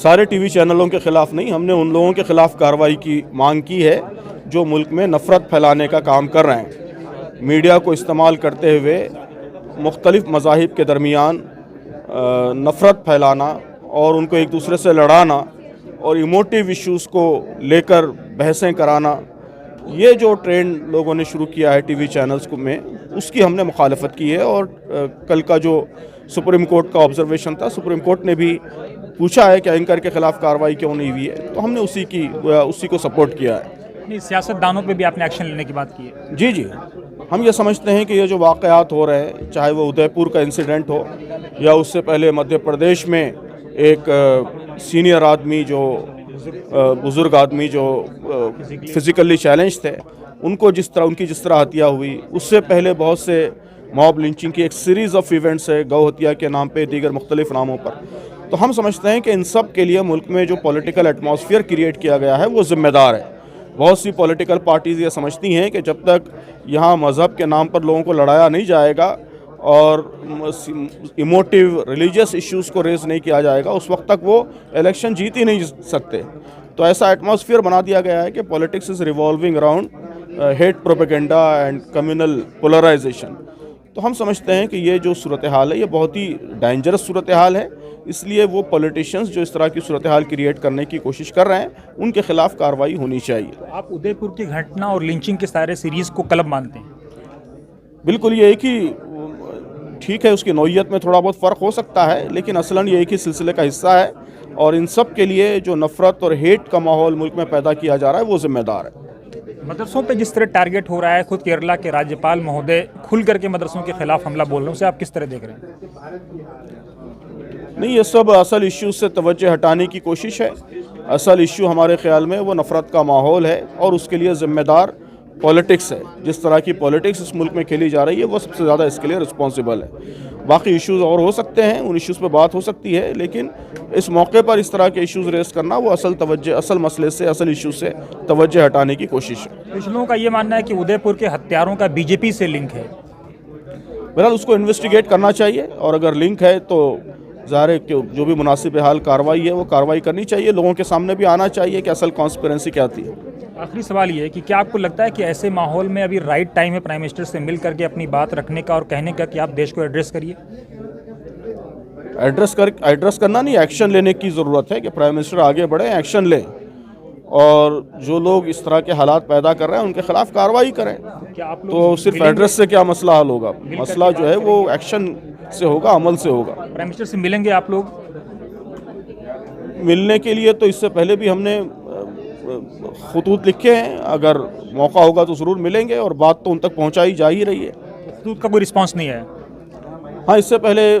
सारे टीवी चैनलों के ख़िलाफ़ नहीं, हमने उन लोगों के ख़िलाफ़ कार्रवाई की मांग की है जो मुल्क में नफ़रत फैलाने का काम कर रहे हैं। मीडिया को इस्तेमाल करते हुए मुख्तलिफ़ मज़ाहिब के दरमियान नफ़रत फैलाना और उनको एक दूसरे से लड़ाना और इमोटिव इश्यूज़ को लेकर बहसें कराना, ये जो ट्रेंड लोगों ने शुरू किया है टीवी चैनल्स को में, उसकी हमने मुखालफत की है। और कल का जो सुप्रीम कोर्ट का ऑब्जर्वेशन था, सुप्रीम कोर्ट ने भी पूछा है कि एंकर के ख़िलाफ़ कार्रवाई क्यों नहीं हुई है, तो हमने उसी को सपोर्ट किया है। नहीं, सियासतदानों पे भी आपने एक्शन लेने की बात की है। जी जी, हम ये समझते हैं कि ये जो वाक़यात हो रहे हैं, चाहे वो उदयपुर का इंसिडेंट हो या उससे पहले मध्य प्रदेश में एक सीनियर आदमी जो बुज़ुर्ग आदमी जो फिज़िकली चैलेंज थे, उनकी जिस तरह हत्या हुई, उससे पहले बहुत से मॉब लिंचिंग की एक सीरीज़ ऑफ इवेंट्स है गौ हत्या के नाम पे, दीगर मुख्तलिफ नामों पर। तो हम समझते हैं कि इन सब के लिए मुल्क में जो पॉलिटिकल एटमॉस्फेयर क्रिएट किया गया है वो ज़िम्मेदार है। बहुत सी पॉलिटिकल पार्टीज़ ये समझती हैं कि जब तक यहाँ मज़हब के नाम पर लोगों को लड़ाया नहीं जाएगा और इमोटिव रिलीजियस इश्यूज़ को रेज़ नहीं किया जाएगा, उस वक्त तक वो इलेक्शन जीत ही नहीं सकते। तो ऐसा एटमॉस्फेयर बना दिया गया है कि politics is revolving around hate propaganda and communal polarisation. तो हम समझते हैं कि ये जो सूरत हाल है, ये बहुत ही डेंजरस सूरत हाल है। इसलिए वो पॉलिटिशियंस जो इस तरह की सूरत हाल क्रिएट करने की कोशिश कर रहे हैं, उनके खिलाफ कार्रवाई होनी चाहिए। तो आप उदयपुर की घटना और लिंचिंग के सारे सीरीज़ को क्लब मानते हैं? बिल्कुल, ये एक ही ठीक है, उसकी नौइयत में थोड़ा बहुत फ़र्क हो सकता है, लेकिन असलन ये एक ही सिलसिले का हिस्सा है। और इन सब के लिए जो नफ़रत और हेट का माहौल मुल्क में पैदा किया जा रहा है, वो ज़िम्मेदार है। मदरसों पे जिस तरह टारगेट हो रहा है, खुद केरला के राज्यपाल महोदय खुल करके मदरसों के खिलाफ हमला बोल रहे हैं, उसे आप किस तरह देख रहे हैं? नहीं, ये सब असल इश्यू से तवज्जो हटाने की कोशिश है। असल इश्यू हमारे ख़्याल में वो नफ़रत का माहौल है और उसके लिए ज़िम्मेदार पॉलिटिक्स है। जिस तरह की पॉलिटिक्स इस मुल्क में खेली जा रही है, वो सबसे ज़्यादा इसके लिए रिस्पॉन्सिबल है। बाकी इश्यूज़ और हो सकते हैं, उन इश्यूज़ पे बात हो सकती है, लेकिन इस मौके पर इस तरह के इश्यूज़ रेस करना वो असल मसले से, असल इशू से तवज्जो हटाने की कोशिश है। कुछ लोगों का ये मानना है कि उदयपुर के हत्यारों का बीजेपी से लिंक है। बहरहाल उसको इन्वेस्टिगेट करना चाहिए और अगर लिंक है तो ज़ाहिर है कि जो भी मुनासिब हाल कार्रवाई है वो कार्रवाई करनी चाहिए। लोगों के सामने भी आना चाहिए कि असल कॉन्स्पिरेंसी क्या थी। आखिरी सवाल ये है कि क्या आपको लगता है कि ऐसे माहौल में अभी राइट टाइम है प्राइम मिनिस्टर से मिल करके अपनी बात रखने का और कहने का कि आप देश को एड्रेस करिए? एड्रेस करना नहीं, एक्शन लेने की ज़रूरत है कि प्राइम मिनिस्टर आगे बढ़े, एक्शन लें और जो लोग इस तरह के हालात पैदा कर रहे हैं उनके खिलाफ कार्रवाई करें। क्या आप लोग तो सिर्फ एड्रेस से क्या मसला हल होगा? मसला जो है वो एक्शन से होगा, अमल से होगा। प्राइम मिनिस्टर से मिलेंगे आप लोग? मिलने के लिए तो इससे पहले भी हमने खतूत लिखे हैं, अगर मौका होगा तो ज़रूर मिलेंगे और बात तो उन तक पहुंचाई जा ही रही है। खतूत का कोई रिस्पांस नहीं है? हाँ, इससे पहले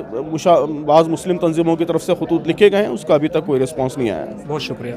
बाज़ मुस्लिम तंजीमों की तरफ से खतूत लिखे गए हैं, उसका अभी तक कोई रिस्पांस नहीं आया है। बहुत शुक्रिया।